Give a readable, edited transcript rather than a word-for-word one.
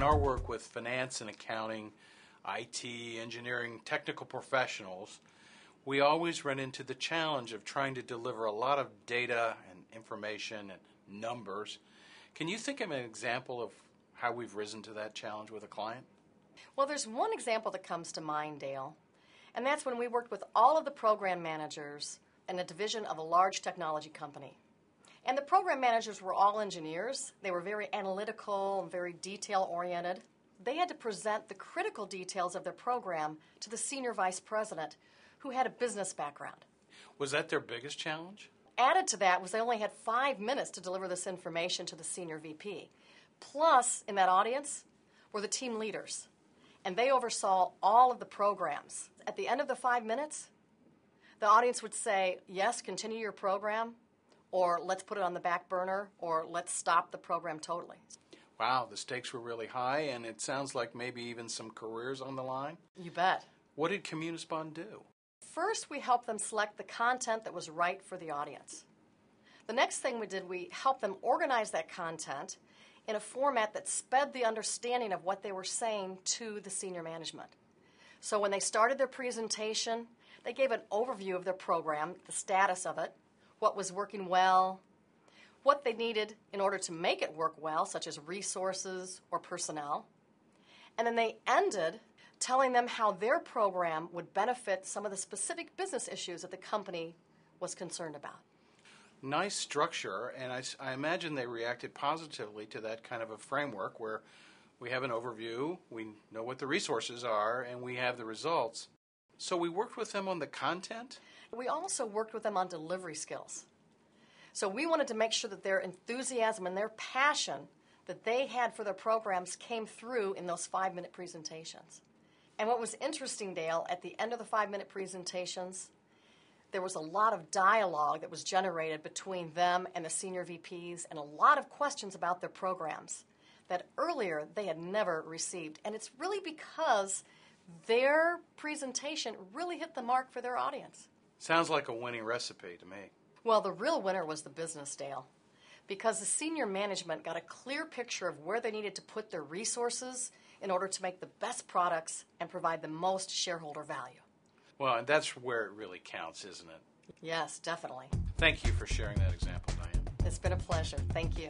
our work with finance and accounting, IT, engineering, technical professionals, we always run into the challenge of trying to deliver a lot of data and information and numbers. Can you think of an example of how we've risen to that challenge with a client? Well, there's one example that comes to mind, Dale, and that's when we worked with all of the program managers in a division of a large technology company. And the program managers were all engineers. They were very analytical and very detail-oriented. They had to present the critical details of their program to the senior vice president, who had a business background. Was that their biggest challenge? Added to that was they only had 5 minutes to deliver this information to the senior VP. Plus, in that audience were the team leaders, and they oversaw all of the programs. At the end of the 5 minutes, the audience would say, yes, continue your program, or let's put it on the back burner, or let's stop the program totally. Wow, the stakes were really high, and it sounds like maybe even some careers on the line. You bet. What did Communispond do? First, we helped them select the content that was right for the audience. The next thing we did, we helped them organize that content in a format that sped the understanding of what they were saying to the senior management. So when they started their presentation, they gave an overview of their program, the status of it, what was working well, what they needed in order to make it work well, such as resources or personnel. And then they ended telling them how their program would benefit some of the specific business issues that the company was concerned about. Nice structure, and I imagine they reacted positively to that kind of a framework where we have an overview, we know what the resources are, and we have the results. So we worked with them on the content? We also worked with them on delivery skills. So we wanted to make sure that their enthusiasm and their passion that they had for their programs came through in those 5-minute presentations. And what was interesting, Dale, at the end of the 5-minute presentations, there was a lot of dialogue that was generated between them and the senior VPs and a lot of questions about their programs that earlier they had never received. And it's really because their presentation really hit the mark for their audience. Sounds like a winning recipe to me. Well, the real winner was the business, Dale, because the senior management got a clear picture of where they needed to put their resources in order to make the best products and provide the most shareholder value. Well, and that's where it really counts, isn't it? Yes, definitely. Thank you for sharing that example, Diane. It's been a pleasure. Thank you.